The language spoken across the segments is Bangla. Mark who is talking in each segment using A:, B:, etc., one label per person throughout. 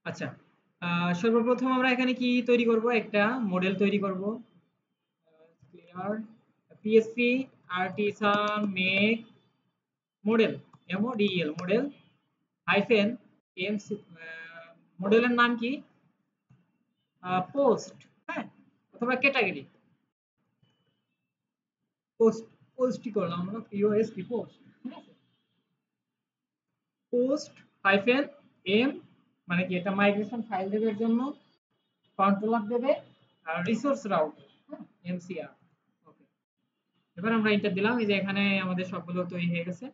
A: আচ্ছা, সর্বপ্রথম আমরা এখানে কি তৈরি করব? একটা মডেল তৈরি করব। Clear PSP artisan make model, MODL model hyphen MC. মডেলের নাম কি? পোস্ট, হ্যাঁ, অথবা ক্যাটাগরি। পোস্ট, পোস্টই করলাম আমরা, পিওএসটি পোস্ট, ঠিক আছে। পোস্ট হাইফেন এম মানে কি, এটা মাইগ্রেশন ফাইল দেবে এর জন্য, কন্ট্রোলার দেবে, আর রিসোর্স রাউট, হ্যাঁ, এমসিআর। ওকে, এবার আমরা এন্টার দিলাম। এই যে এখানে আমাদের সবগুলো তৈরি হয়ে গেছে।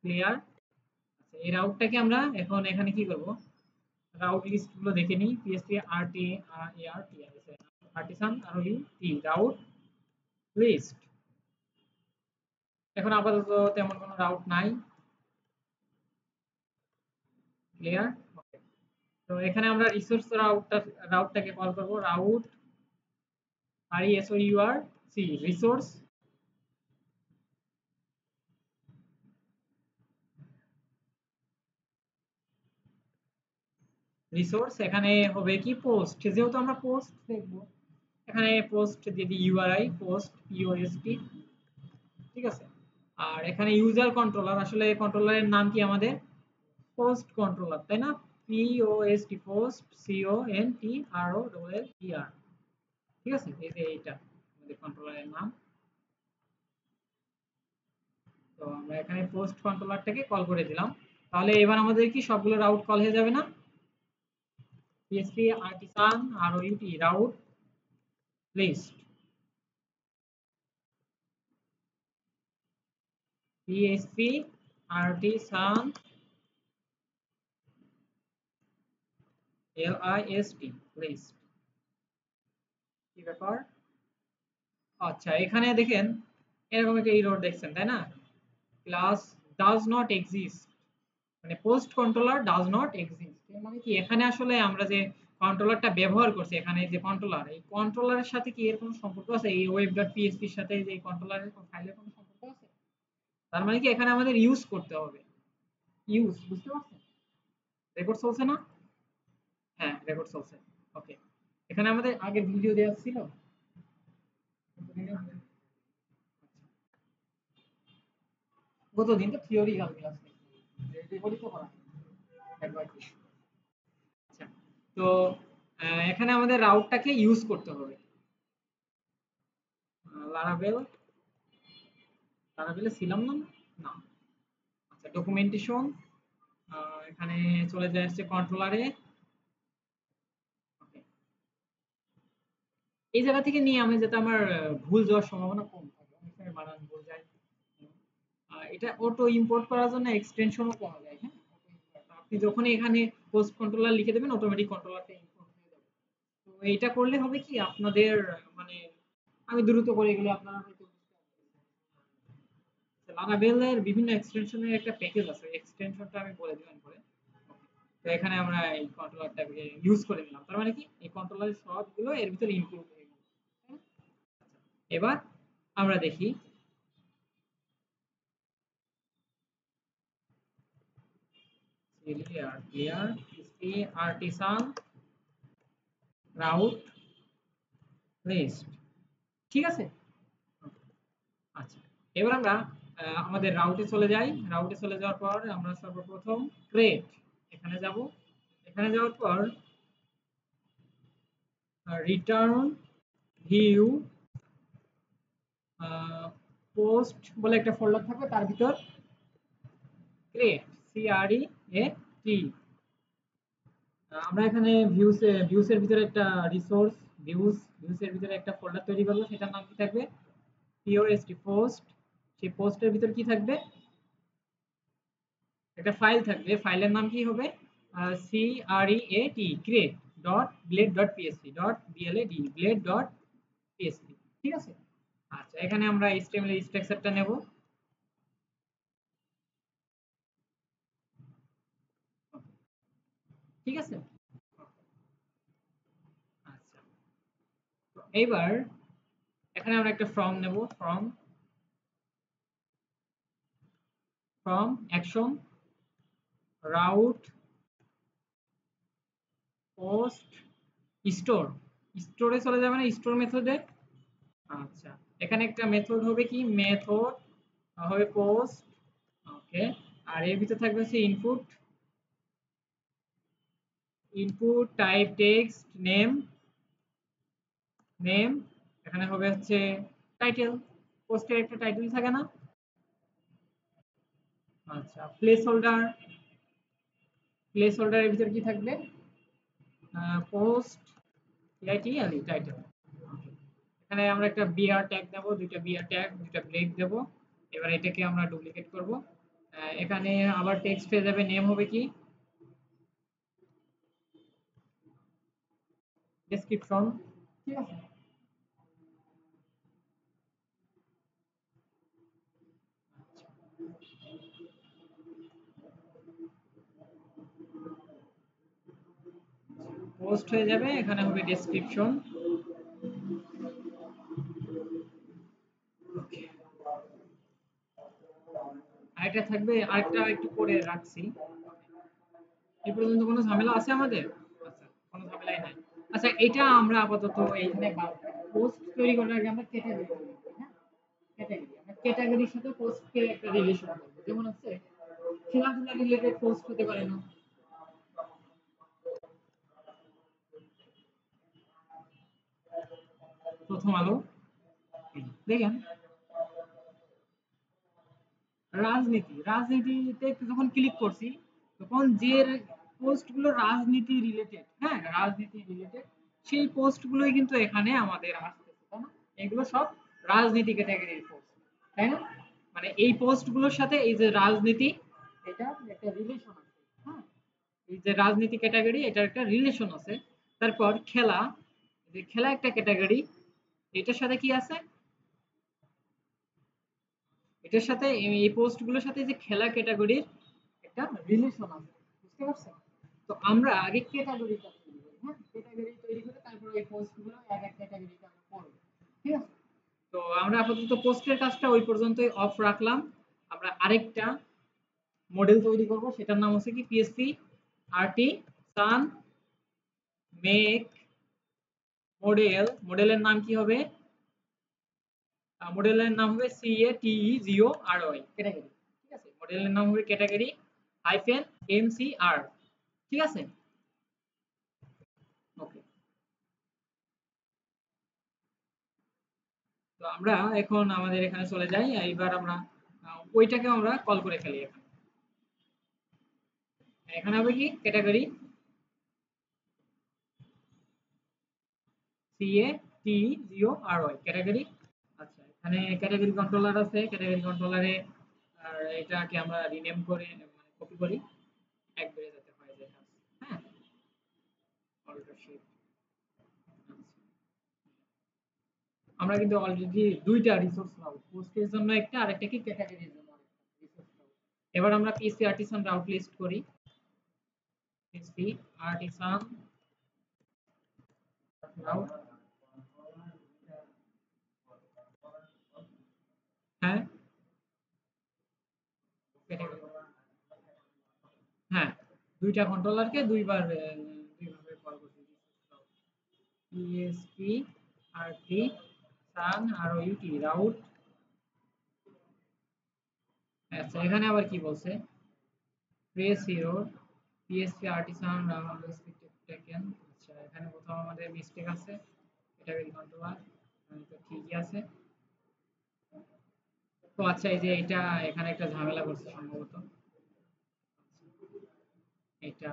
A: ক্লিয়ার। আচ্ছা, এই রাউটটাকে আমরা এখন এখানে কি করব? রাউট লিস্ট গুলো দেখে নিই। পিএসপি আরটি আরটি আর্টিসান আর টি রাউট লিস্ট। এখন আপাতত তেমন কোনো রাউট নাই। ক্লিয়ার। ওকে, তো এখানে আমরা রিসোর্স রাউটটাকে কল করব। Route R S O U R C resource resource. এখানে হবে কি পোস্ট, যেহেতু আমরা পোস্ট দেখব, এখানে পোস্ট দিয়ে দিই ইউআরআই পোস্ট পিওএসটি, ঠিক আছে। আর এখানে ইউজার কন্ট্রোলার, আসলে কন্ট্রোলারের নাম কি আমাদের? পোস্ট কন্ট্রোলার, তাই না? পিওএসটি পোস্ট সিওএনটি আর ও ডবল এল ই আর, ঠিক আছে। এই যে এইটা আমাদের কন্ট্রোলারের নাম। তো আমরা এখানে পোস্ট কন্ট্রোলারটাকে কল করে দিলাম। তাহলে এবার আমাদের কি সবগুলো রাউট কল হয়ে যাবে না? পিএসপি আর্টিসান আর ইউটি route list, PSP artisan list list. কি ব্যাপার? আচ্ছা, এখানে দেখেন এরকম একটা এরর দেখছেন, তাই না? ক্লাস ডাজ নট এক্সিস্ট, মানে post controller does not exist. মানে কি, এখানে আসলে আমরা যে কন্ট্রোলারটা ব্যবহার করছি, এখানে যে কন্ট্রোলার, এই কন্ট্রোলারের সাথে কি এর কোনো সম্পর্ক আছে? এই web.php এর সাথে যে কন্ট্রোলারের ফাইলের কোনো সম্পর্ক আছে? তার মানে কি এখানে আমাদের ইউজ করতে হবে। ইউজ, বুঝতে পারছেন? রেকর্ড চলছে না? হ্যাঁ, রেকর্ড চলছে। ওকে, এখানে আমাদের আগে ভিডিও দেওয়া ছিল। গতদিন তো থিওরিক্যাল ক্লাস, রেকর্ডই তো করা একবার কি। আচ্ছা, তো এখানে আমাদের রাউটটাকে ইউজ করতে হবে। লারাভেল, লারাভেলে ছিলাম না? না। আচ্ছা, ডকুমেন্টেশন, এখানে চলে যায় হচ্ছে কন্ট্রোলারে। ওকে, এই জায়গা থেকে নিয়ে আমি, যাতে আমার ভুল যাওয়ার সম্ভাবনা কম থাকে, অনেক সময় বানান ভুল যায়। এটা অটো ইম্পোর্ট করার জন্য এক্সটেনশনও পাওয়া যায়, হ্যাঁ। auto import, আপনি যখনই এখানে পোস্ট কন্ট্রোলার লিখে দেবেন, অটোমেটিক কন্ট্রোলারটা ইম্পোর্ট হয়ে যাবে। তো এইটা করলে হবে কি আপনাদের, মানে আমি দ্রুত করে এগুলো আপনারা হয়তো বুঝতে পারবেন। লারাভেলের বিভিন্ন এক্সটেনশনের একটা প্যাকেজ আছে, এক্সটেনশনটা আমি বলে দিলাম পরে। তো এখানে আমরা এই কন্ট্রোলারটাকে ইউজ করে নিলাম, তার মানে কি এই কন্ট্রোলারের সবগুলো এর ভিতরে ইনক্লুড হয়ে গেল। এবার আমরা দেখি clear clear PSP artisan route list, ঠিক আছে। আচ্ছা, এবার আমরা আমাদের রাউটে চলে যাই। রাউটে চলে যাওয়ার পর আমরা সর্বপ্রথম ক্রিয়েট, এখানে যাব। এখানে যাওয়ার পর রিটার্ন ভিউ পোস্ট বলে একটা ফোল্ডার থাকবে, তার ভিতর ক্রিয়েট CREAT। আমরা এখানে ভিউসের ভিতরে একটা রিসোর্স, ভিউসের ভিতরে একটা ফোল্ডার তৈরি করবো, সেটার নাম কি থাকবে? পিওএসটি পোস্ট। সেই পোস্টের ভিতর কি থাকবে? একটা ফাইল থাকবে, ফাইলের নাম কি হবে? Create dot blade dot PSP dot BLAD blade dot PSP, ঠিক আছে। আচ্ছা, এখানে আমরা এইচটিএমএল স্ট্রাকচারটা নেব। ঠিক আছে। আচ্ছা, তো এইবার এখানে আমরা একটা ফর্ম নেব। Form action route post store, স্টোরে চলে যাবে না স্টোর মেথডে। আচ্ছা, এখানে একটা মেথড হবে কি, মেথড হবে পোস্ট। ওকে, আর এর ভিতরে থাকবে হচ্ছে input, input type text name, name এখানে হবে হচ্ছে টাইটেল, পোস্টের একটা টাইটেল থাকে না। আচ্ছা, প্লেস হোল্ডার, প্লেস হোল্ডারের ভিতরে কি থাকবে, পোস্ট টাইটেল টাইটেল। এখানে আমরা একটা বিআর ট্যাগ দেব, দুইটা বিআর ট্যাগ, দুইটা ব্রেক দেব। এবার এটাকে আমরা ডুপ্লিকেট করব। এখানে আবার টেক্সট হয়ে যাবে, নেম হবে কি ডেসক্রিপশন। ঠিক আছে, পোস্ট হয়ে যাবে, এখানে হবে ডেসক্রিপশন। আরেকটা থাকবে, আরেকটা একটু করে রাখছি। এই পর্যন্ত কোনো ঝামেলা আছে আমাদের? আচ্ছা, কোনো ঝামেলাই নাই। আচ্ছা, এটা আমরা আপাতত এইখানে পোস্ট তৈরি করার আগে আমরা ক্যাটাগরি তৈরি করি, হ্যাঁ? ক্যাটাগরি, আমরা ক্যাটাগরির সাথে পোস্টকে একটা রিলেশন করব। যেমন হচ্ছে খেলাধুলা রিলেটেড পোস্ট হতে পারে না? প্রথম আলো, দেখেন রাজনীতি, রাজনীতিতে যখন ক্লিক করছি তখন যে পোস্ট গুলো রাজনীতি রিলেটেড, হ্যাঁ রাজনীতি রিলেটেড, সেই পোস্ট গুলোই কিন্তু এখানে আমাদের আসতেছে, তাই না? এগুলো সব রাজনীতি ক্যাটাগরির পোস্ট, তাই না? মানে এই পোস্ট গুলোর সাথে এই যে রাজনীতি, এটা একটা রিলেশন আছে, হ্যাঁ। এই যে রাজনীতি ক্যাটাগরি, এটার একটা রিলেশন আছে। তারপর খেলা, যে খেলা একটা ক্যাটাগরি, এটার সাথে কি আছে, এটার সাথে এই পোস্ট গুলোর সাথে যে খেলা ক্যাটাগরির একটা রিলেশন আছে, বুঝতে পারছেন? তো আমরা আগে ক্যাটাগরিটা তৈরি করি, হ্যাঁ ক্যাটাগরি তৈরি করে তারপর এই পোস্ট গুলো এক এক ক্যাটাগরিতে আমরা করব, ঠিক আছে? তো আমরা আপাতত পোস্টের কাজটা ওই পর্যন্তই অফ রাখলাম। আমরা আরেকটা মডেল তৈরি করব, সেটার নাম হচ্ছে কি পিএসপি আরটি সান মেক মডেল। মডেলের নাম কি হবে, মডেলের নাম হবে CATEGORY ক্যাটাগরি, ঠিক আছে? মডেলের নাম হবে ক্যাটাগরি হাইফেন MCR, ঠিক আছে? ওকে, তো আমরা এখন আমাদের এখানে চলে যাই। এইবার আমরা ওইটাকে আমরা কল করে ফেলি। এখানে এখানে হবে কি ক্যাটাগরি CATEGORY ক্যাটাগরি। আচ্ছা, এখানে ক্যাটাগরি কন্ট্রোলার আছে, ক্যাটাগরি কন্ট্রোলারে আর এটাকে আমরা রিনেম করে মানে কপি করি, একবারে যাতে হয়ে যায় কাজ, হ্যাঁ। অল্টার শিফট, আমরা কিন্তু অলরেডি দুইটা রিসোর্স পাবো, পোস্টের জন্য একটা, আর একটা কি ক্যাটাগরির জন্য আরেকটা রিসোর্স পাবো। এবার আমরা পিসি আর্টিসান রাউট লিস্ট করি, পিসি আর্টিসান রাউট, হ্যাঁ ক্যাটাগরি, হ্যাঁ দুইটা কন্ট্রোলারকে দুইভাবে কল করতে পিএসপি আরটি সান আর ইউটি রাউট। আচ্ছা, এখানে আবার কি বলছে, press hero PSP artisan route taken. আচ্ছা, এখানে কোথাও আমাদের মিস্টেক আছে, ক্যাটাগরি কন্ট্রোলার তো ঠিকই আছে। তো আচ্ছা, এই যে এটা এখানে একটা ঝামেলা করছে সম্ভবত, এটা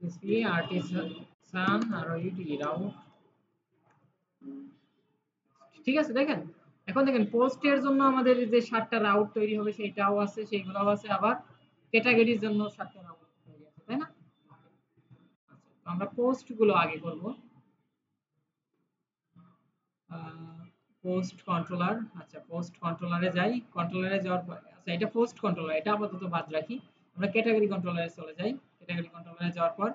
A: পিএসপি আর্টিসান আর ইউটি রাউট, ঠিক আছে? দেখেন, এখন দেখেন পোস্টের জন্য আমাদের যে 7টা রাউট তৈরি হবে সেইটাও আছে, সেইগুলোও আছে, আবার ক্যাটাগরির জন্য 7টা রাউট তৈরি আছে, তাই না? আচ্ছা, তো আমরা পোস্ট গুলো আগে করব। পোস্ট কন্ট্রোলার, আচ্ছা পোস্ট কন্ট্রোলারে যাই, কন্ট্রোলারে যাওয়ার পর আচ্ছা এটা পোস্ট কন্ট্রোলার, এটা আপাতত বাদ রাখি। আমরা ক্যাটাগরি কন্ট্রোলারে চলে যাই, ক্যাটাগরি কন্ট্রোলারে যাওয়ার পর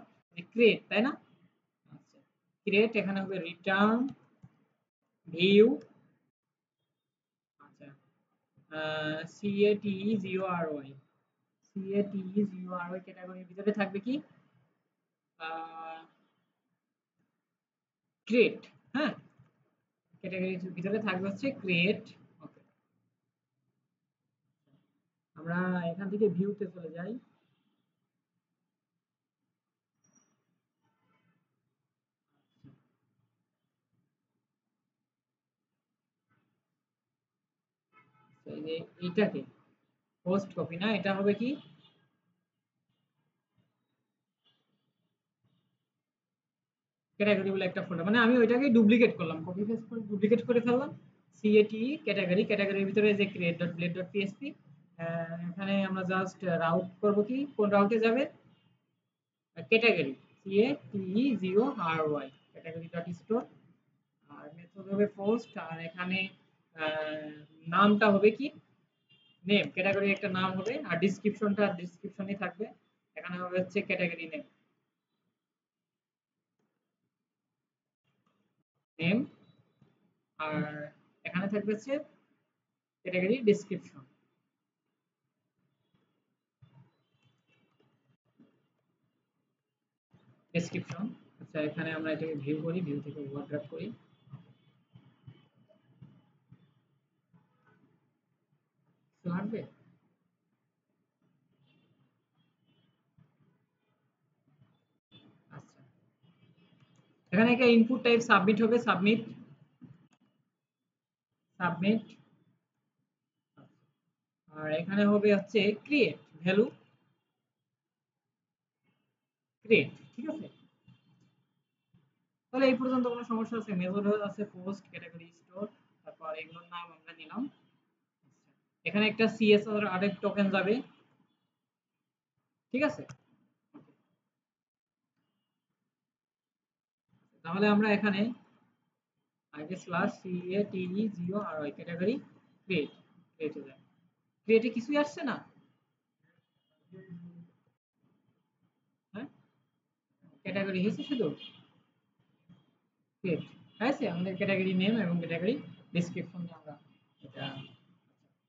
A: ক্রিয়েট, তাই না? আচ্ছা, ক্রিয়েট, এখানে হবে রিটার্ন ভিউ, আচ্ছা CATEGORY CATEGORY ক্যাটাগরির ভিতরে থাকবে কি ক্রিয়েট। হ্যাঁ, ক্যাটাগরির ভিতরে থাকবে হচ্ছে ক্রিয়েট। ওকে, আমরা এখান থেকে ভিউতে চলে যাই। এই যে এইটাকে পোস্ট কপি না, এটা হবে কি ক্যাটাগরি বলে একটা ফোল্ডার, মানে আমি ওইটাকে ডুপ্লিকেট করলাম, কপি পেস্ট করে ডুপ্লিকেট করে ফেললাম। সিএটি ক্যাটাগরি, ক্যাটাগরির ভিতরে যে create.blade.php, এখানে আমরা জাস্ট রাউট করব, কি কোন রাউটে যাবে, category CATEGORY category dot store, আর মেথড হবে পোস্ট, আর এখানে নামটা হবে কি নেম, ক্যাটাগরি একটা নাম হবে, আর ডিসক্রিপশনটা ডিসক্রিপশনই থাকবে, এখানে হবে হচ্ছে ক্যাটাগরি নেম, নেম, আর এখানে থাকবে হচ্ছে ক্যাটাগরি ডেসক্রিপশন। ডেসক্রিপশন, আচ্ছা এখানে আমরা এটাকে ভিউ করি, ভিউ থেকে ওভারড্রাফট করি, লাগবে। আচ্ছা, এখানে একটা ইনপুট টাইপ সাবমিট হবে, সাবমিট, সাবমিট, আর এখানে হবে হচ্ছে ক্রিয়েট ভ্যালু, ক্রিয়েট। ঠিক আছে, তাহলে এই পর্যন্ত কোনো সমস্যা আছে? মেথড আছে পোস্ট, ক্যাটাগরি, স্টোর, তারপর এগুলোর নাম আমরা নিলাম। এখানে একটা সিএসআর আরেক টোকেন যাবে। ঠিক আছে, তাহলে আমরা এখানে আগে স্ল্যাশ CATEGORY ক্যাটাগরি ক্রিয়েট, ক্রিয়েটে যাই, ক্রিয়েটে কিছুই আসছে না। হ্যাঁ, ক্যাটাগরি হয়েছে শুধু ক্রিয়েট হয়েছে, আমাদের ক্যাটাগরি নেম এবং ক্যাটাগরি ডেসক্রিপশন আমরা এটা।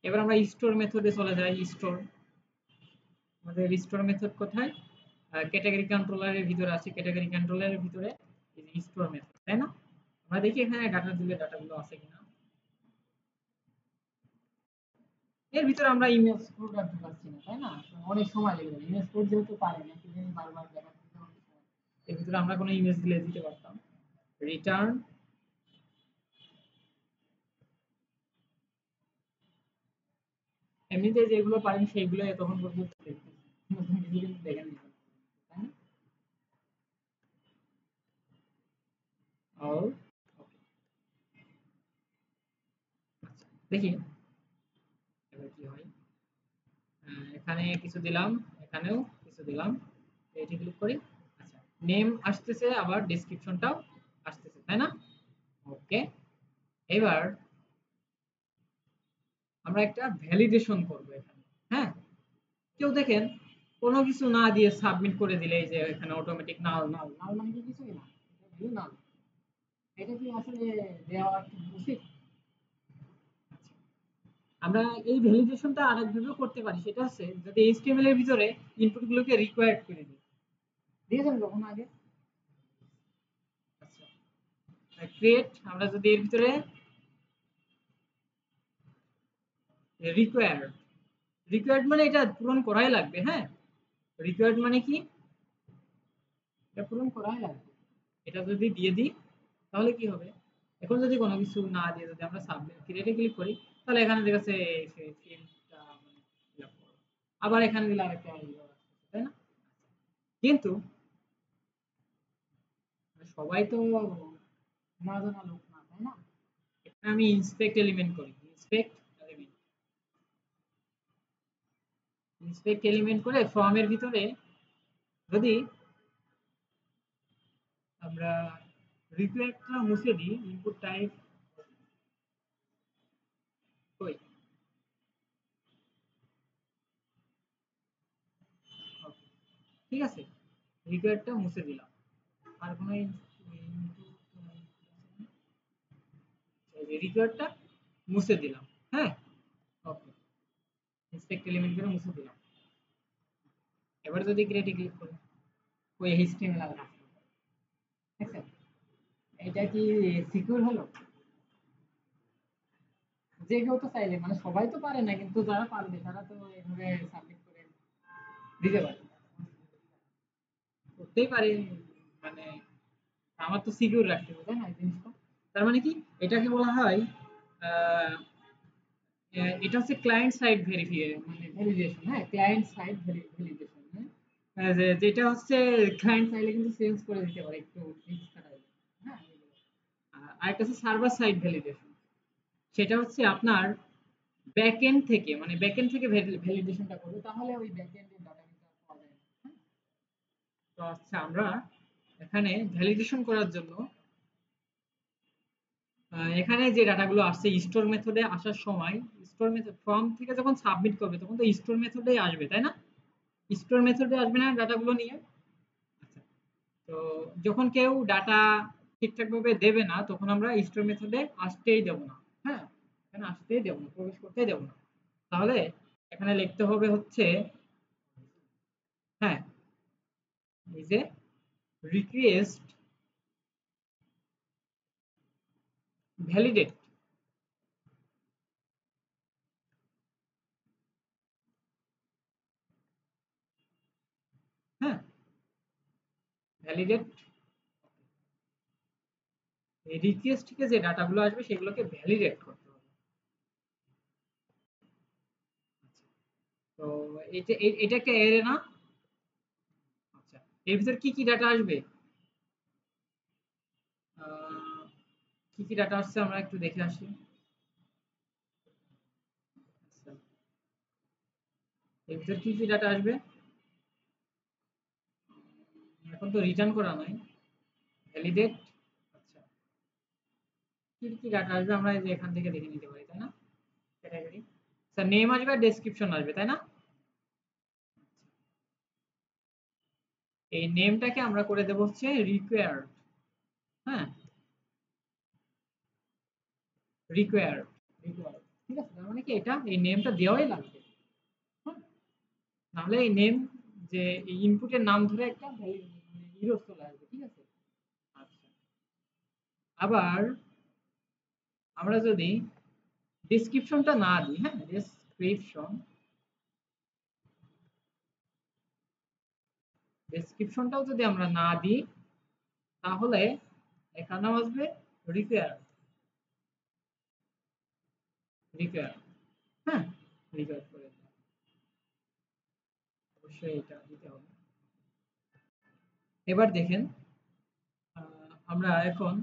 A: এবার আমরা স্টোর মেথডে চলে যাই। স্টোর, আমাদের স্টোর মেথড কোথায়, ক্যাটাগরি কন্ট্রোলারের ভিতরে আছে, ক্যাটাগরি কন্ট্রোলারের ভিতরে এই যে স্টোর মেথড, তাই না? আমরা দেখি এখানে ডাটা দিলে ডাটাগুলো আছে কিনা। এর ভিতরে আমরা ইমেজ কোড রাখতে পারছি না, তাই না? অনেক সময় লেগে যাবে, ইমেজ কোড যেহেতু পারে না, কি জানি বারবার দেখাতে হবে। এর ভিতরে আমরা কোনো ইমেজ দিলে দিতে পারতাম। রিটার্ন, এমনিতে যেগুলো পারেন সেইগুলো তখন পর্যন্ত দেখতেছি, নতুন কিছু কিন্তু দেখেন নি, তাই না? অল, আচ্ছা দেখি এবার কি হয়। এখানে কিছু দিলাম, এখানেও কিছু দিলাম, এটি ক্লিক করি। আচ্ছা, নেম আসতেছে, আবার ডেসক্রিপশনটাও আসতেছে, তাই না? ওকে, এবার আমরা একটা ভ্যালিডেশন করব এখানে। হ্যাঁ, কেউ দেখেন কোনো কিছু না দিয়ে সাবমিট করে দিলে, এই যে এখানে অটোমেটিক নাল, নাল, নাল মানে কি কিছুই না, এটা ভ্যালু নাল, এটা কি আসলে দেওয়া কি উচিত? আচ্ছা, আমরা এই ভ্যালিডেশনটা আরেকভাবে করতে পারি, সেটা হচ্ছে যদি HTML এর ভিতরে ইনপুট গুলোকে রিকোয়ার্ড করে দিই, দিয়েছেন কখনো আগে? আচ্ছা, ক্রিয়েট, আমরা যদি এর ভিতরে রিকোয়ার্ড, রিকোয়ার্ড মানে এটা পূরণ করাই লাগবে। হ্যাঁ, রিকোয়ার্ড মানে কি, এটা পূরণ করাই লাগবে। এটা যদি দিয়ে দিই তাহলে কি হবে, এখন যদি কোনো কিছু না দিয়ে যদি আমরা সাবমিট ক্রিয়েটে ক্লিক করি, তাহলে এখানে দেখাচ্ছে ফিল্ডটা মানে fill up করো। আবার এখানে দিলে আরেকটা তাই না? কিন্তু সবাই তো না জানা লোক না, তাই না? এখানে আমি ইন্সপেক্ট এলিমেন্ট করি, ইন্সপেক্ট এলিমেন্ট, ইন্সপেক্ট এলিমেন্ট করে ফর্মের ভিতরে যদি আমরা রিকোয়ার্ডটা মুছে দিই, ইনপুট টাইপ কই, ওকে, ঠিক আছে, রিকোয়ার্ডটা মুছে দিলাম, আর কোনো রিকোয়ার্ডটা মুছে দিলাম। হ্যাঁ, ওকে, প্রত্যেকটা এলিমেন্ট করে মুছে দিলাম। এবার যদি ক্রিয়েটে ক্লিক করি, ওই HTML আর কাজ করবে। দেখছেন এটা কি সিকিউর হলো? যে কেউ তো চাইলে, মানে সবাই তো পারে না, কিন্তু যারা পারবে তারা তো এভাবে সাবমিট করে দিতে পারে, করতেই পারে। মানে আমার তো সিকিউর রাখতে হবে, তাই না এই জিনিসটা? তার মানে কি এটাকে বলা হয় আহ, এটা হচ্ছে ক্লায়েন্ট সাইড মানে ভ্যালিডেশন। হ্যাঁ, ক্লায়েন্ট সাইড ভ্যালিডেশন। হ্যাঁ, যেটা হচ্ছে ক্লায়েন্ট চাইলে কিন্তু চেঞ্জ করে দিতে পারে একটু ফিক্স করা। হ্যাঁ, আর একটা হচ্ছে সার্ভার সাইড ভ্যালিডেশন। সেটা হচ্ছে আপনার ব্যাকএন্ড থেকে, মানে ব্যাকএন্ড থেকে ভ্যালিডেশনটা করবে, তাহলে ওই ব্যাকএন্ডের ডাটা কিন্তু আর পাওয়া যায় না। হ্যাঁ? তো আচ্ছা, আমরা এখানে ভ্যালিডেশন করার জন্য এখানে যে ডাটাগুলো আসছে স্টোর মেথডে আসার সময়, স্টোর মেথড ফর্ম থেকে যখন সাবমিট করবে তখন তো স্টোর মেথডেই আসবে, তাই না? স্টোর মেথডে আসবে না ডাটাগুলো নিয়ে? আচ্ছা, তো যখন কেউ ডাটা ঠিকঠাকভাবে দেবে না তখন আমরা স্টোর মেথডে আসতেই দেব না। হ্যাঁ, এখানে আসতেই দেব না, প্রবেশ করতেই দেব না। তাহলে এখানে লিখতে হবে হচ্ছে, হ্যাঁ, এই যে রিকোয়েস্ট ভ্যালিডেট। হ্যাঁ, ভ্যালিডেট, এই রিকোয়েস্ট থেকে যে ডাটাগুলো আসবে সেগুলোকে ভ্যালিডেট করতে হবে। তো এটা একটা এরে না? আচ্ছা, এর ভিতর কি কি ডাটা আসবে? আহ, কি কি ডাটা আসছে আমরা একটু দেখে আসি। আচ্ছা, এর ভিতর কি কি ডাটা আসবে? এখন তো রিটার্ন করা নাই, ভ্যালিডেট। আচ্ছা, কি কি ডাটা আসবে আমরা এই যে এখান থেকে দেখে নিতে পারি, তাই না? ক্যাটাগরি, স্যার নেম আসবে আর ডেসক্রিপশন আসবে, তাই না? এই নেমটাকে আমরা করে দেব হচ্ছে রিকোয়ার্ড। হ্যাঁ, রিকোয়ার্ড, রিকোয়ার্ড। ঠিক আছে, তার মানে কি এটা এই নেমটা দেওয়াই লাগবে। হ্যাঁ, নাহলে এই নেম, যে এই ইনপুটের নাম ধরে একটা এরর চলে আসবে। ঠিক আছে। আচ্ছা, আবার আমরা যদি ডেসক্রিপশনটা না দিই, হ্যাঁ, ডেসক্রিপশনটাও যদি আমরা না দিই তাহলে এখানেও আসবে রিকোয়ার্ড, রিকোয়ার্ড। হ্যাঁ, রিকোয়ার্ড করে দিলাম। অবশ্যই এটা দিতে হবে। এবার দেখেন, আমরা এখন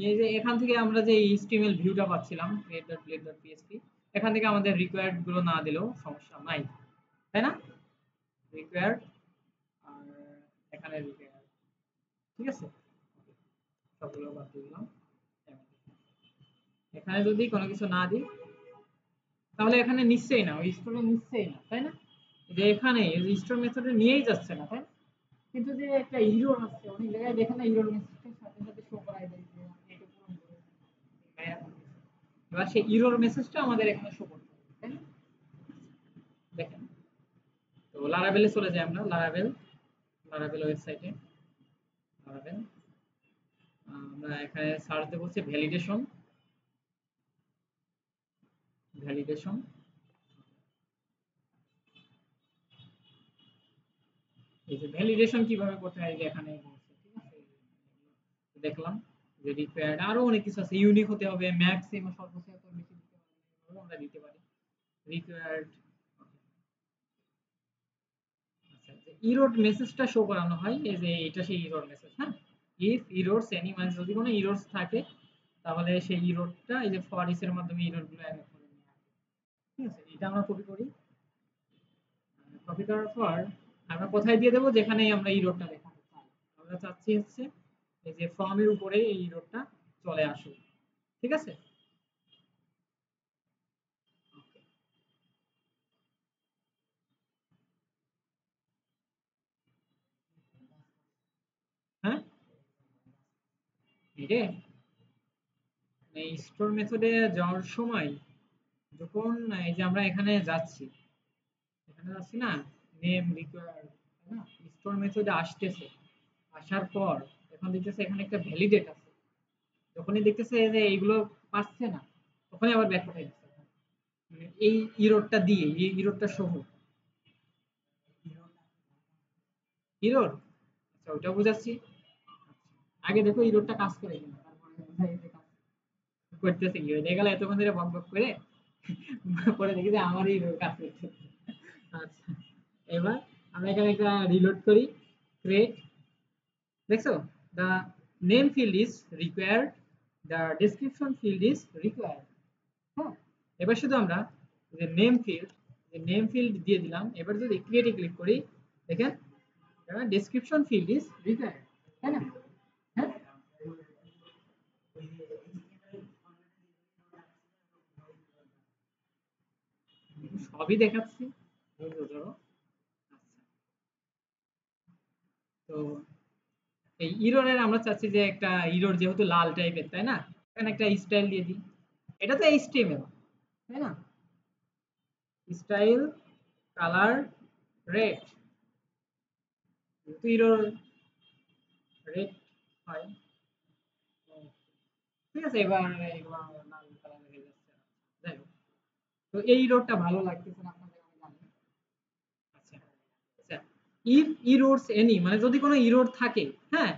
A: এই যে এখান থেকে আমরা যে HTML ভিউটা পাচ্ছিলাম create.blade.php, এখান থেকে আমাদের রিকোয়ার্ড গুলো না দিলেও সমস্যা নাই, তাই না? রিকোয়ার্ড আর এখানে রিকোয়ার্ড। ঠিক আছে, সবগুলো বাদ দিয়ে দিলাম। এখানে যদি কোনো কিছু না দিই তাহলে এখানে নিশ্চয়ই না, ওই স্টোরে নিশ্চয়ই না, তাই না? যে এখানে স্টোর মেথডে নিয়েই যাচ্ছে না, তাই না? কিন্তু যে একটা ইরর আসছে অনেক জায়গায়, দেখেন না, ইরর মেসেজের সাথে সাথে শো করায় দেয় যে আপনি এটা পূরণ করুন। এবার সেই ইরর মেসেজটা আমাদের এখানে শো করতে হবে, তাই না? দেখেন, তো লারাভেলে চলে যাই আমরা, লারাভেল ওয়েবসাইটে। লারাভেল, আমরা এখানে সার্চ দেব হচ্ছে ভ্যালিডেশন, ভ্যালিডেশন। এই যে ভ্যালিডেশন কিভাবে করতে হয়, এই যে এখানে বলছে। ঠিক আছে, দেখলাম যে রিকোয়ার্ড আরো অনেক কিছু আছে, ইউনিক হতে হবে, ম্যাক্সিমাম সর্বোচ্চ এত বেশি দিতে হবে, এভাবে আমরা দিতে পারি রিকোয়ার্ড। আচ্ছা, যে ইরোড মেসেজটা শো করানো হয়, এই যে এটা সেই ইরোড মেসেজ। হ্যাঁ, ইফ ইরোডস এনি, মানে যদি কোনো ইরোডস থাকে তাহলে সেই ইরোডটা এই যে ফর ইচ এর মাধ্যমে ইরোড গুলো অ্যাড করে নিয়ে আসে। ঠিক আছে, এটা আমরা কপি করি। কপি করার পর আমরা কোথায় দিয়ে দেবো, যেখানেই আমরা ইরোডটা দেখাতে চাই। আমরা চাচ্ছি হচ্ছে এই যে ফর্মের উপরে এই ইরোডটা চলে আসুক। ঠিক আছে। হ্যাঁ, এই স্টোর মেথডে যাওয়ার সময় যখন এই যে আমরা এখানে যাচ্ছি না, নেম রিকোয়ার, তাই না, স্টোর মেথডে আসতেছে, আসার পর এখন দেখতেছে এখানে একটা ভ্যালিডেট আছে, যখনই দেখতেছে যে এইগুলো পাচ্ছে না, তখনই আবার ব্যাক পাঠাই দিচ্ছে, মানে এই ইরোরটা দিয়ে, এই ইরোরটা সহ ইরোর। আচ্ছা ওটা বুঝাচ্ছি। আগে দেখো ইরোরটা কাজ করে কিনা, তারপরে বোঝা এই যে কাজ করতেছে কি, হয়ে গেল এতক্ষণ ধরে বক বক করে পরে দেখি যে আমারই ইরোর কাজ করছে। আচ্ছা, এবার আমরা এখানে একটা রিলোড করি, ক্রিয়েট, দেখছো, the name field is required, the description field is required। হ্যাঁ, এবার শুধু আমরা যে নেম ফিল্ড দিয়ে দিলাম, এবার যদি ক্রিয়েটে ক্লিক করি, দেখেন ডেসক্রিপশন ফিল্ড ইজ রিকোয়ার্ড, তাই না? হ্যাঁ, সবই দেখাচ্ছি, ধৈর্য ধরো। আচ্ছা, তো এই ইরোরের আমরা চাচ্ছি যে একটা ইরোর যেহেতু লাল টাইপের, তাই না, এখানে একটা স্টাইল দিয়ে দিই, এটা তো এইচটিএমএল, তাই না, স্টাইল কালার রেড, যেহেতু ইরোর রেড হয়, ঠিক আছে, এবার এগুলো লাল কালার হয়ে যাচ্ছে, যাই হোক। তো এই ইরোরটা ভালো লাগতেছে না আপনাদের, আমি জানি। আচ্ছা, আচ্ছা, ইফ ইরোরস এনি, মানে যদি কোনো ইরোর থাকে, হ্যাঁ,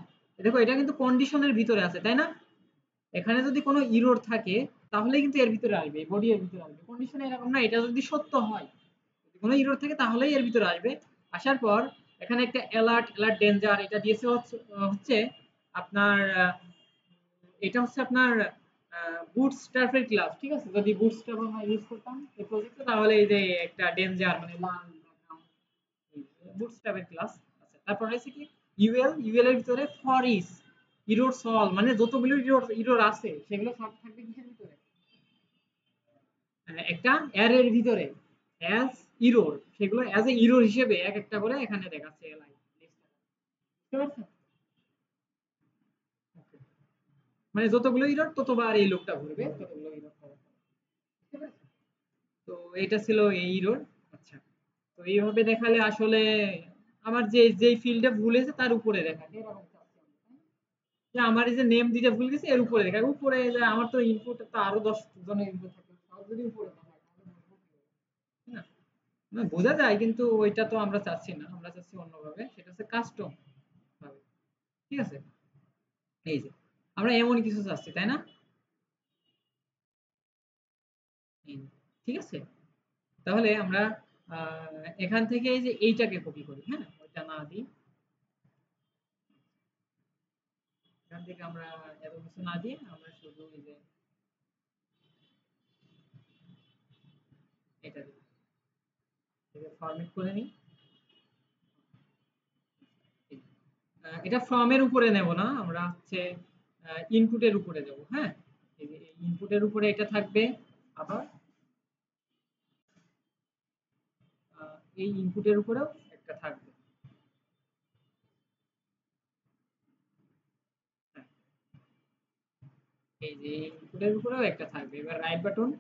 A: দেখো এটা কিন্তু কন্ডিশনের ভিতরে আছে, তাই না, এখানে যদি কোনো ইরোর থাকে তাহলে কিন্তু এর ভিতরে আসবে, বডি এর ভিতরে আসবে, কন্ডিশনে এরকম না, এটা যদি সত্য হয়, যদি কোনো ইরোর থাকে তাহলেই এর ভিতরে আসবে। আসার পর এখানে একটা অ্যালার্ট, অ্যালার্ট ডেঞ্জার, এটা দিয়েছে হচ্ছে আপনার এটা হচ্ছে আপনার বুটস্ট্র্যাপের ক্লাস, ঠিক আছে, যদি বুটস্ট্র্যাপ আমরা ইউজ করতাম এই প্রজেক্টে, তাহলে এই যে একটা ডেঞ্জার মানে লাল ব্যাকগ্রাউন্ড, বুটস্ট্র্যাপের ক্লাস। আচ্ছা, তারপর রয়েছে কি ইউএল এর ভিতরে ফর ইস ইরোর সল, মানে যতগুলো ইরোর আছে সেগুলো সব থাকবে কিসের ভিতরে, একটা অ্যারের ভিতরে অ্যাজ ইরোর, সেগুলো অ্যাজ এ ইরোর হিসেবে এক একটা করে এখানে দেখাচ্ছে এলাই, বুঝতে পারছেন? Okay. মানে যতগুলো ইরোর ততবার এই লোকটা ঘুরবে, ততগুলো ইরোর হবে, বুঝতে পারছেন? তো এটা ছিল এই ইরোর। আচ্ছা, তো এইভাবে দেখালে আসলে আমার যে যেই ফিল্ডে ভুল হয়েছে তার উপরে দেখায়, এরকম চাচ্ছি আমরা, তাই না? যে আমার এই যে নেম দিতে ভুল গেছে এর উপরে দেখায়, উপরে যে আমার তো ইনপুট তো আরো 10 জনের ইনপুট থাকে, সব যদি উপরে দেখায় তাহলে বুঝবো কি করে, তাই না? না, বোঝা যায় কিন্তু ওইটা তো আমরা চাচ্ছি না, আমরা চাচ্ছি অন্যভাবে, সেটা হচ্ছে কাস্টম ভাবে, ঠিক আছে, এই যে আমরা এমন কিছু চাচ্ছি, তাই না, এই যে, ঠিক আছে, তাহলে আমরা এখান থেকে এই যে এইটাকে কপি করি, হ্যাঁ, ওইটা না দিই, এখান থেকে আমরা এত কিছু না দিয়ে আমরা শুধু এই যে এটা দিই, এটা ফরম্যাট করে নিই, এটা ফর্ম এর উপরে নেব না, আমরা হচ্ছে ইনপুটের উপরে দেব, হ্যাঁ, এই যে ইনপুটের উপরে এটা থাকবে, আবার এই ইনপুটের উপরেও একটা থাকবে, হ্যাঁ, এই যে ইনপুটের উপরেও একটা থাকবে, এবার রাইট বাটন,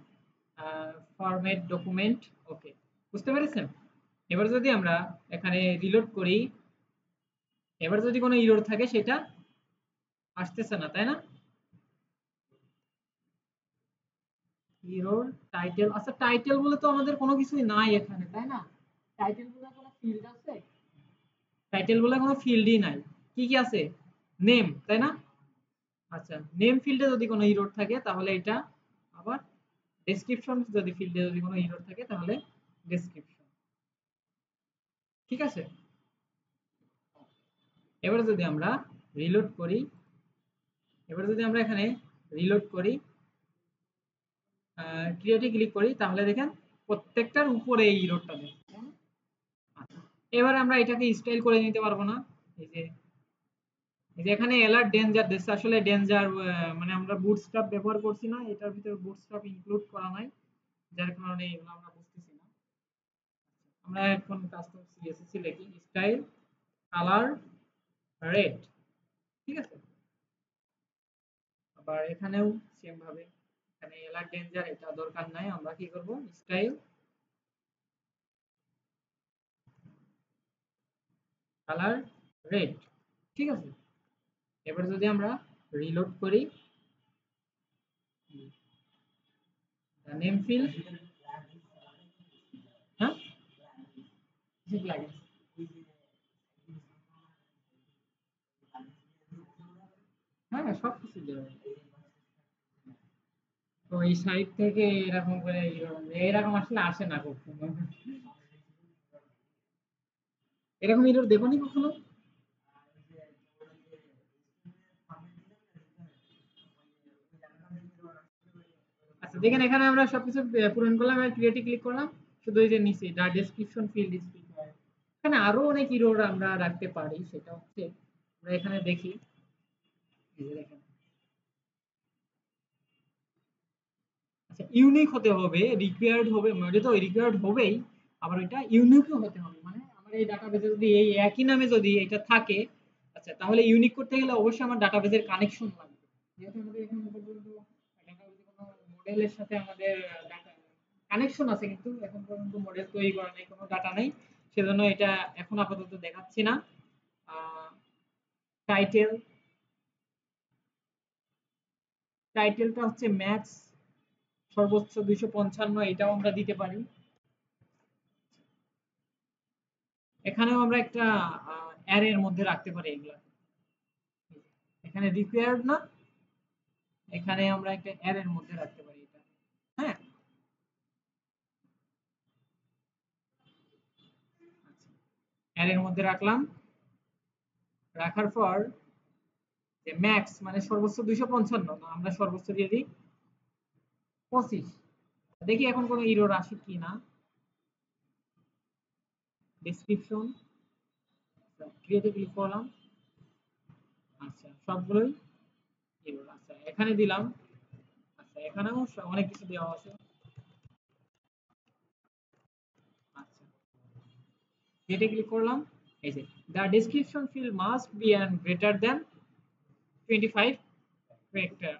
A: ফরম্যাট ডকুমেন্ট, ওকে, বুঝতে পেরেছেন? এবার যদি আমরা এখানে রিলোড করি, এবার যদি কোনো ইরর থাকে সেটা আসতেছে না, তাই না, ইরর টাইটেল, আচ্ছা টাইটেল বলে তো আমাদের কোনো কিছুই নাই এখানে, তাই না, টাইটেল বলে কোনো ফিল্ড আছে, টাইটেল বলে কোনো ফিল্ডই নাই, কি কি আছে, নেম, তাই না, আচ্ছা, নেম ফিল্ডে যদি কোনো ইরর থাকে তাহলে এটা, আবার ডেসক্রিপশন যদি ফিল্ডে যদি কোনো ইরর থাকে তাহলে ডেসক্রিপশন, ঠিক আছে। এবারে যদি আমরা রিলোড করি, এবারে যদি আমরা এখানে রিলোড করি, ক্রিয়েটে ক্লিক করি, তাহলে দেখেন প্রত্যেকটার উপরে এই ইরোরটা দেখেন, তাই না? আচ্ছা, এবার আমরা এটাকে স্টাইল করে নিতে পারবো না, এই যে এই যে এখানে অ্যালার্ট ডেঞ্জার দিচ্ছে, আসলে ডেঞ্জার মানে আমরা বুটস্ট্র্যাপ ব্যবহার করছি না, এটার ভিতরে বুটস্ট্র্যাপ ইনক্লুড করা নাই, যার কারণে এগুলো আমরা বুঝতেছি না। আমরা এখন কাস্টম সিএসএস লিখি স্টাইল কালার রেড, ঠিক আছে, আবার এখানেও সেম ভাবে এখানে এলার ডেঞ্জার এটা দরকার নাই, আমরা কি করব স্টাইল কালার রেড। ঠিক আছে, এবার যদি আমরা রিলোড করি, নেম ফিল্ড, হ্যাঁ ঠিক লাগে, হ্যাঁ সব কিছু দেওয়া। তো এই সাইড থেকে এরকম করে এরকম আসলে আসে না কখনো, এরকম এরর দেখোনি কখনো? আচ্ছা দেখেন এখানে আমরা সবকিছু পূরণ করলাম, ক্রিয়েটে ক্লিক করলাম, শুধু এই যে নিচে দা ডেসক্রিপশন ফিল্ড ইজ রিকোয়ার্ড, এখানে আরো অনেক এরর আমরা রাখতে পারি, সেটা হচ্ছে আমরা এখানে দেখি, এই যে দেখেন, আচ্ছা ইউনিক হতে হবে, রিকোয়ার্ড হবে, মানে তো রিকোয়ার্ড হবেই, আবার এটা ইউনিকও হতে হবে, মানে আমার এই ডাটাবেসে যদি এই একই নামে যদি এটা থাকে, আচ্ছা তাহলে ইউনিক করতে গেলে অবশ্যই আমার ডাটাবেসের কানেকশন লাগবে, যেহেতু আমাদের এখন পর্যন্ত ডাটাবেসে কোনো মডেলের সাথে আমাদের ডাটা কানেকশন আছে কিন্তু এখন পর্যন্ত মডেল তৈরি করা নাই, কোনো ডাটা নেই, সেজন্য এটা এখন আপাতত দেখাচ্ছি না। টাইটেল, টাইটেলটা হচ্ছে ম্যাক্স সর্বোচ্চ 255, এটাও আমরা দিতে পারি। এখানেও আমরা একটা অ্যারের মধ্যে রাখতে পারি এগুলা, এখানে রিকোয়ার্ড না, এখানে আমরা একটা অ্যারের মধ্যে রাখতে পারি এটা, হ্যাঁ অ্যারের মধ্যে রাখলাম, রাখার পর যে ম্যাক্স মানে সর্বোচ্চ 255, না আমরা সর্বোচ্চ দিয়ে দিই 25, দেখি এখন কোনো এরর আসে কি না। ডেসক্রিপশন ক্রিয়েটে ক্লিক করলাম, আচ্ছা সবগুলোই এরর, আচ্ছা এখানে দিলাম, আচ্ছা এখানেও অনেক কিছু দেওয়া আছে, আচ্ছা ক্রিয়েটে ক্লিক করলাম, এই যে the description field must be and greater than 25 character,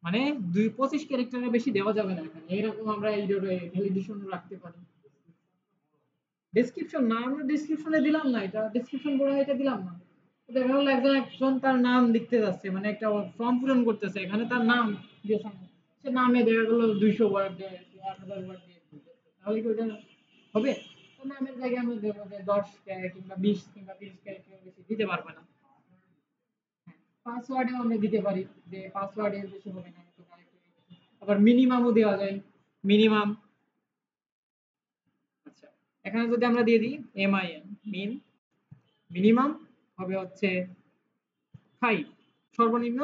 A: মানে 25 ক্যারেক্টারের বেশি দেওয়া যাবে না এখানে, এরকম আমরা এই ভ্যালিডেশন রাখতে পারি। ডেসক্রিপশন না, আমরা ডেসক্রিপশনে দিলাম না, এটা ডেসক্রিপশন বড় এটা দিলাম না, দেখা গেল একজন একজন তার নাম লিখতে যাচ্ছে, মানে একটা ফর্ম পূরণ করতেছে, এখানে তার নাম দিয়েছে, সে নামে দেখা গেল 200 ওয়ার্ড দিয়ে 1000 ওয়ার্ড দিয়ে দিতেছে। তাহলে কি ওটা হবে? তো নামের জায়গায় আমরা দেবো যে 10 কিংবা 20 কিংবা 30 ক্যারেক্টার বেশি দিতে পারবে না। পাসওয়ার্ডেও আমরা দিতে পারি যে পাসওয়ার্ডের বেশি হবে না, এত character এর বেশি। আবার মিনিমামও দেওয়া যায়, মিনিমাম, আচ্ছা এখানে যদি আমরা দিয়ে দিই মিন, মিন মিনিমাম হবে হচ্ছে 5, সর্বনিম্ন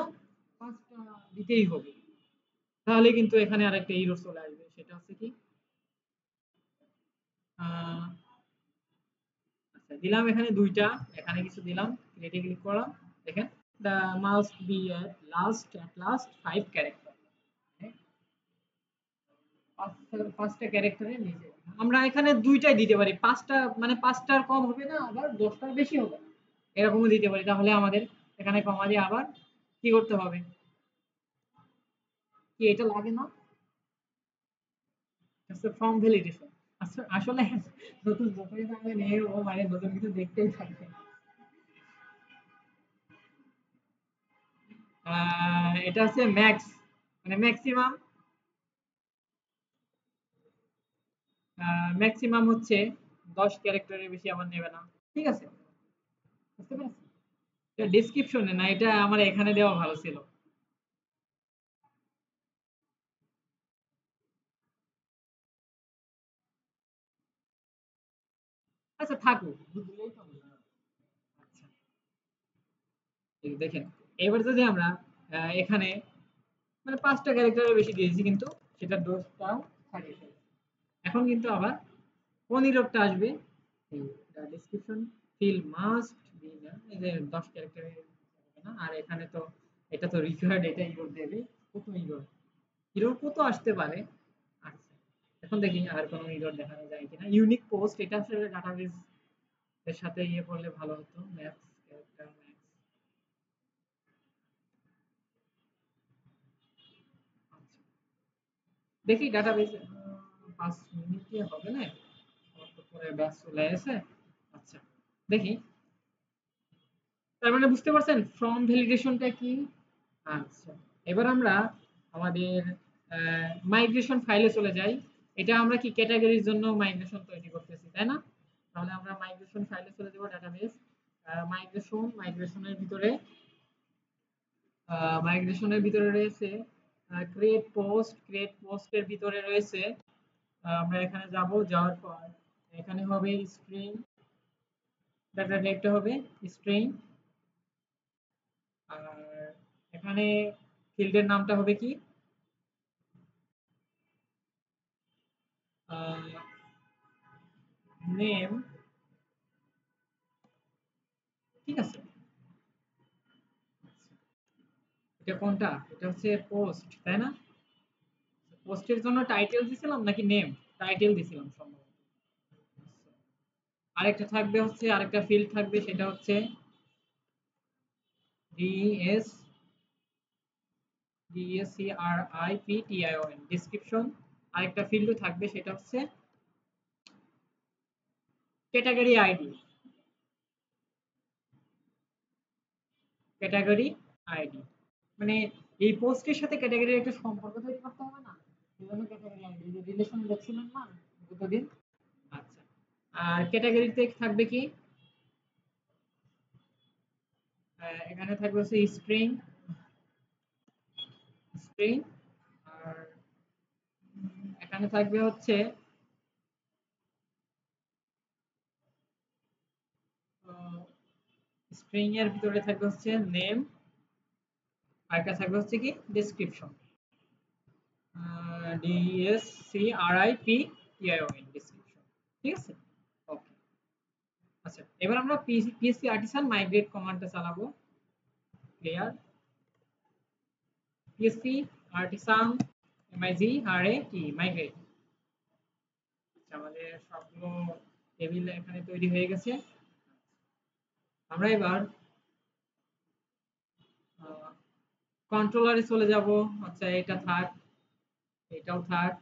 A: 5টা দিতেই হবে, তাহলে কিন্তু এখানে আরেকটা এরর চলে আসবে, সেটা হচ্ছে কি আহ, আচ্ছা দিলাম এখানে দুইটা, এখানে কিছু দিলাম, ক্রিয়েটে ক্লিক করলাম, দেখেন the must be at last 5 character, পাঁচটা ক্যারেক্টারের নিচে, আমরা এখানে দুইটাই দিতে পারি, পাঁচটা মানে পাঁচটার কম হবে না, আবার 10টার বেশি হবে না, এরকমও দিতে পারি, তাহলে আমাদের এখানে কমা দিয়ে আবার কি করতে হবে, কি এটা লাগে না, ফর্ম ভ্যালিডেশন, আসলে নতুন যতই থাকবে নিয়ে ও মানে নতুন কিছু দেখতেই থাকবে। এটা হচ্ছে ম্যাক্স, মানে ম্যাক্সিমাম, ম্যাক্সিমাম হচ্ছে 10 ক্যারেক্টারের বেশি আমার নেবে না, ঠিক আছে, বুঝতে পেরেছি, এটা ডেসক্রিপশনে না, এটা আমার এখানে দেওয়া ভালো ছিল। আচ্ছা থাকুক, বুঝলেই তো হলো। আচ্ছা এই দেখেন, এবার যদি আমরা এখানে মানে 5টা ক্যারেক্টারের বেশি দিয়েছি কিন্তু সেটা দোষটাও ছাড়িয়ে ফেলছি, এখন কিন্তু আবার কোন ইরোডটা আসবে, এই ডেসক্রিপশন ফিল মাস্ট বি না, এই যে 10 ক্যারেক্টারের হবে না, আর এখানে তো এটা তো রিকোয়ার্ড, এটা ইরোড দেবে, কত ইরোড, ইরোড কত আসতে পারে। আচ্ছা এখন দেখি আর কোনো ইরোড দেখানো যায় কিনা, ইউনিক পোস্ট এটা আসলে ডাটাবেস এর সাথে ইয়ে করলে ভালো হতো, ম্যাথস ক্যারেক্টার ম্যাথস, দেখি ডাটাবেস 5 মিনিটে হবে না, আমার তো পরে ব্যাস চলে এসে। আচ্ছা, দেখি। তার মানে বুঝতে পারছেন ফ্রম ভ্যালিডেশনটা কি? আচ্ছা, এবার আমরা আমাদের মাইগ্রেশন ফাইলে চলে যাই। এটা আমরা কি ক্যাটাগরির জন্য মাইগ্রেশন তৈরি করতেছি, তাই না? তাহলে আমরা মাইগ্রেশন ফাইলে চলে যাব, ডাটাবেস মাইগ্রেশনের ভিতরে রয়েছে ক্রিয়েট পোস্টের ভিতরে রয়েছে আমরা এখানে যাব, যাওয়ার পর এখানে হবে স্ট্রিং, ডাটা টাইপটা হবে স্ট্রিং, আর এখানে ফিল্ডের নামটা হবে কি নেম, ঠিক আছে। এটা কোনটা? এটা হচ্ছে পোস্ট, তাই না? পোস্টের জন্য টাইটেল দিছিলাম নাকি নেম? টাইটেল দিছিলাম সম্ভবত। আরেকটা থাকবে হচ্ছে, আরেকটা ফিল্ড থাকবে, সেটা হচ্ছে ডিএস DESCRIPTION ডেসক্রিপশন। আরেকটা ফিল্ডও থাকবে, সেটা হচ্ছে ক্যাটাগরি আইডি। ক্যাটাগরি আইডি মানে এই পোস্টের সাথে ক্যাটাগরির একটা সম্পর্ক তৈরি করতে হবে না, সেজন্য ক্যাটাগরি আইডি যে রিলেশন দেখছিলেন না গতদিন। আচ্ছা, আর ক্যাটাগরিতে থাকবে কি এখানে থাকবে হচ্ছে স্ট্রিং, স্ট্রিং, আর এখানে থাকবে হচ্ছে স্ট্রিং এর ভিতরে থাকবে হচ্ছে নেম, আর একটা থাকবে হচ্ছে কি ডেসক্রিপশন, DESCRIPTION ডেসক্রিপশন, ঠিক আছে। ওকে, আচ্ছা, এবার আমরা পিএসপি আর্টিসান মাইগ্রেট কমান্ডটা চালাবো। Clear, PSP artisan MIGRAT migrate. আচ্ছা, আমাদের সবগুলো টেবিল এখানে তৈরি হয়ে গেছে। আমরা এবার কন্ট্রোলারে চলে যাব। আচ্ছা, এটা থাক, এটাও থাক।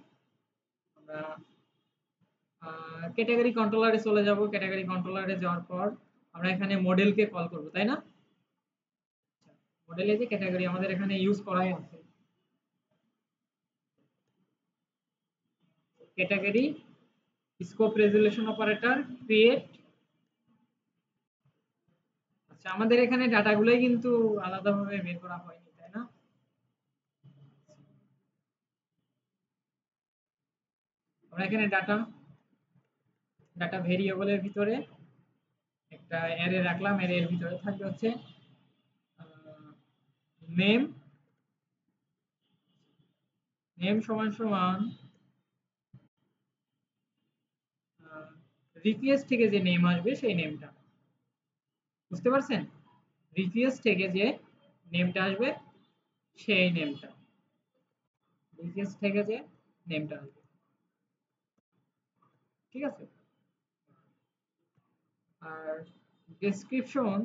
A: আমরা ক্যাটাগরি কন্ট্রোলারে চলে যাব। ক্যাটাগরি কন্ট্রোলারে যাওয়ার পর আমরা এখানে মডেলকে কল করব, তাই না? মডেলে যে ক্যাটাগরি আমাদের এখানে ইউজ করাই আছে, category scope resolution operator create. আচ্ছা, আমাদের এখানে ডাটাগুলোই কিন্তু আলাদাভাবে বের করা হয়নি, তাই না? আমরা এখানে ডাটা ডাটা ভেরিয়েবলের ভিতরে একটা অ্যারে রাখলাম, অ্যারের ভিতরে থাকবে হচ্ছে নেম, নেম সমান সমান রিকোয়েস্ট থেকে যে নেম আসবে সেই নেমটা, বুঝতে পারছেন? রিকোয়েস্ট থেকে যে নেমটা আসবে সেই নেমটা, রিকোয়েস্ট থেকে যে নেমটা আসবে, ঠিক আছে। আর ডেসক্রিপশন,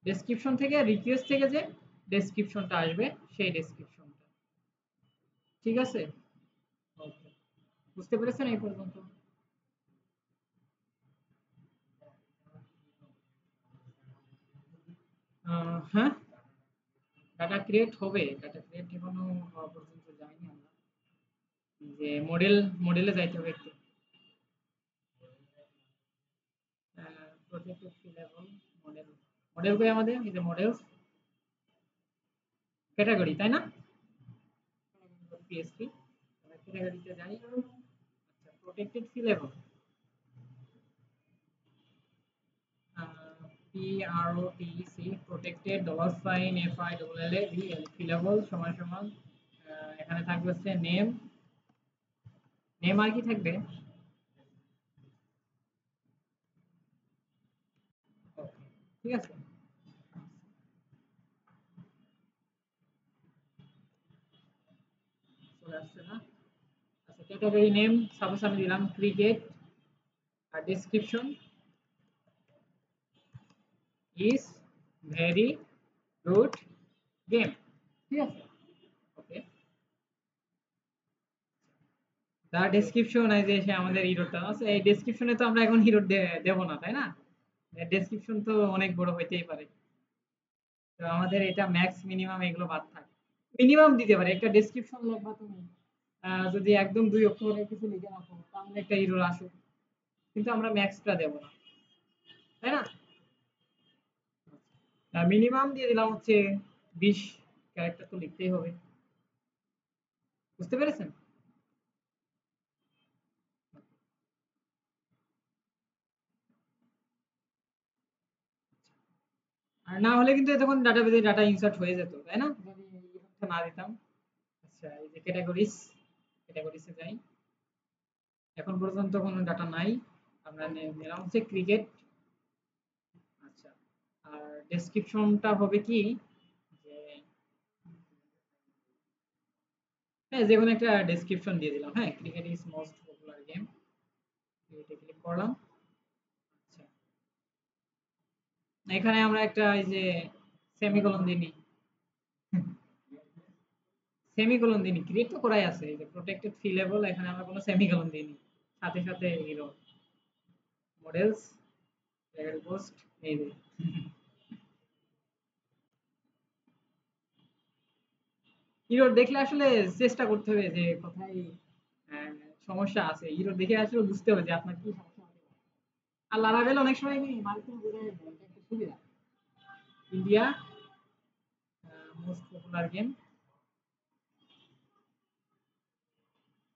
A: ডেসক্রিপশন থেকে রিকোয়েস্ট থেকে যে ডেসক্রিপশনটা আসবে সেই ডেসক্রিপশনটা, ঠিক আছে। ওকে, বুঝতে পেরেছেন এই পর্যন্ত? হ্যাঁ, ডাটা ক্রিয়েট হবে, ডাটা ক্রিয়েট এখনো হওয়া পর্যন্ত যায়নি আমরা। যে মডেলে যাইতে হবে একটু। প্রটেক্টেড ফি লেভেল মডেল, মডেল কই আমাদের? এই যে মডেল ক্যাটাগরি, তাই না? পিএসপি ক্যাটাগরিতে যাই। আচ্ছা, প্রটেক্টেড ফি লেভেল, PROTEC প্রটেক্টেড $FILLAVEL ফি লেভেল সমান সমান এখানে থাকবে হচ্ছে নেম, নেম আর কি থাকবে? Okay, ঠিক আছে। চলে আসছে না? আচ্ছা, ক্যাটাগরি নেম সাপোজ আমি দিলাম ক্রিকেট, আর description is very root game, ঠিক আছে। ওকে, তার ডেসক্রিপশন এই যে সে আমাদের হিরোটা আছে, এই ডেসক্রিপশনে তো আমরা এখন হিরো দেব না, তাই না? ডেসক্রিপশন তো অনেক বড় হইতেই পারে, তো আমাদের এটা ম্যাক্স মিনিমাম এগুলো বাদ থাকে। মিনিমাম দিতে পারে একটা ডেসক্রিপশন লিখবা তুমি, যদি একদম 2 অক্ষরে কিছু লিখে রাখো তাহলে একটা হিরোর আসুক, কিন্তু আমরা ম্যাক্সটা দেব না, তাই না? মিনিমাম দিয়ে দিলাম হচ্ছে 20 ক্যারেক্টার তো লিখতেই হবে, বুঝতে পেরেছেন? আর না হলে কিন্তু তখন ডাটাবেজে ডাটা ইনসার্ট হয়ে যেত, তাই না, যদি এই অপশনটা না দিতাম। আচ্ছা, এই যে ক্যাটাগরিজে যাই, এখন পর্যন্ত কোনো ডাটা নাই, আমরা নিলাম হচ্ছে ক্রিকেট। আচ্ছা, আর ডেসক্রিপশনটা হবে কি, যে হ্যাঁ যে কোনো একটা ডেসক্রিপশন দিয়ে দিলাম, হ্যাঁ cricket is most popular game, ক্রিকেটে ক্লিক করলাম। আচ্ছা, এখানে আমরা একটা এই যে সেমিকোলন দিয়ে নিই, সেমিকোলন দিয়ে নিই, ক্রিয়েট তো করাই আছে, এই যে প্রোটেক্টেড ফি লেভেল, এখানে আমরা কোনো সেমিকোলন দিয়ে নিই, সাথে সাথে হিরো মডেলস পোস্ট, এই যে হিরোর দেখলে আসলে চেষ্টা করতে হবে যে কোথায় আহ, সমস্যা আছে, হিরো দেখে আসলে বুঝতে হবে যে আপনার কি সমস্যা হতে পারে। আর লারাভেল অনেক সময় কি মার্কেটিং বোঝা যায় না, এটা একটা সুবিধা। ইন্ডিয়া মোস্ট পপুলার গেম,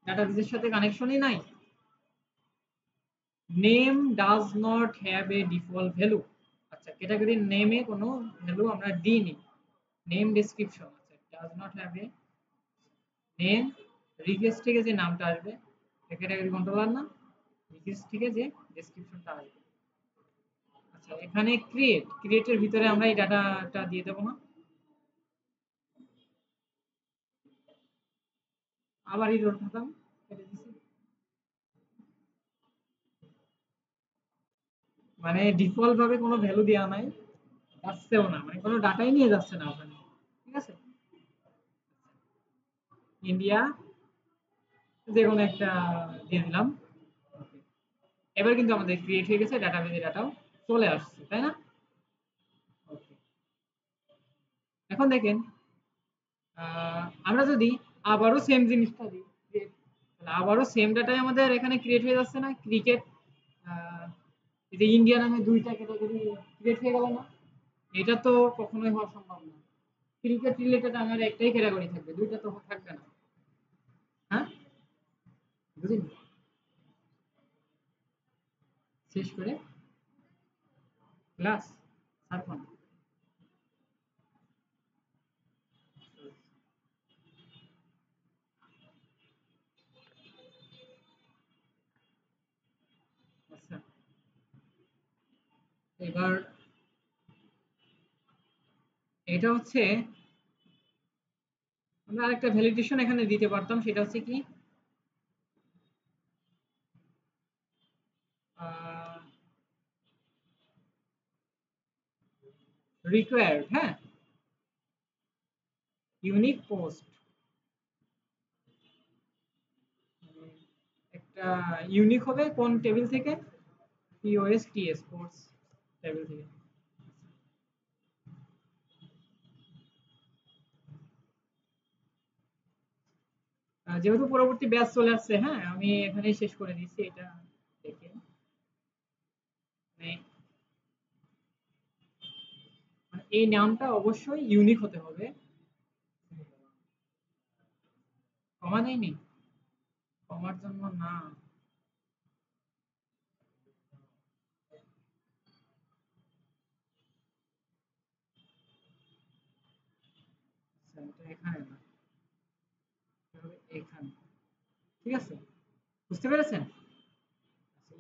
A: ডাটাবেসের সাথে কানেকশনই নাই। Name does not have a default value. আচ্ছা, ক্যাটাগরির নেমে কোনো ভ্যালু আমরা দিইনি। নেম ডেসক্রিপশন, আচ্ছা does not have a name, request থেকে যে নামটা আসবে ক্যাটাগরি কন্ট্রোলার না, রিকোয়েস্ট থেকে যে ডেসক্রিপশনটা আসবে। আচ্ছা, এখানে ক্রিয়েটের ভিতরে আমরা এই ডাটাটা দিয়ে দেবো না, আবার এই রোল খাতাম কেটে দিছি, মানে ডিফল্ট ভাবে কোনো ভ্যালু দেওয়া নাই, যাচ্ছেও না, মানে কোনো ডাটাই নিয়ে যাচ্ছে না ওখানে, ঠিক আছে। ইন্ডিয়া যে কোনো একটা দিয়ে দিলাম। Okay, এবার কিন্তু আমাদের ক্রিয়েট হয়ে গেছে, ডাটাবেজে ডাটাও চলে আসছে, তাই না? Okay, এখন দেখেন, আমরা যদি আবারও সেম জিনিসটা দিই create, তাহলে আবারও সেম ডাটাই আমাদের এখানে ক্রিয়েট হয়ে যাচ্ছে না, ক্রিকেট এই যে ইন্ডিয়া নামে 2টা ক্যাটাগরি ক্রিয়েট হয়ে গেল না? এটা তো কখনোই হওয়া সম্ভব না, ক্রিকেট রিলেটেড আমার একটাই ক্যাটাগরি থাকবে, 2টা তো থাকবে না। হ্যাঁ, বুঝলি, শেষ করে ক্লাস সারফান। আচ্ছা, এবার এটা হচ্ছে আমরা আরেকটা ভ্যালিডেশন এখানে দিতে পারতাম, সেটা হচ্ছে কি রিকোয়ার্ড, হ্যাঁ ইউনিক পোস্ট, একটা ইউনিক হবে কোন টেবিল থেকে, পিওএস টিএস স্পোর্টস টেবিল থেকে। যেহেতু পরবর্তী ব্যাচ চলে আসছে, হ্যাঁ আমি এখানেই শেষ করে দিচ্ছি এটা দেখে, মানে মানে এই নামটা অবশ্যই ইউনিক হতে হবে। কমা দেয়নি, কমার জন্য না, আচ্ছা, এটা এখানে না, এটা হবে এখানে, ঠিক আছে, বুঝতে পেরেছেন?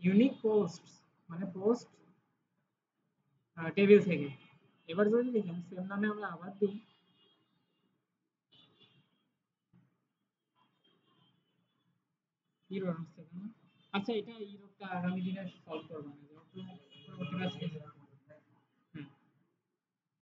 A: ইউনিক পোস্ট মানে পোস্ট টেবিল থেকে। এবার যদি দেখেন সেম নামে আমরা আবার দিই, ইউরো আসছে না? আচ্ছা, এটা ইউরোপটা আগামী দিনে সলভ করবো না, যেহেতু পরবর্তী ব্যাচে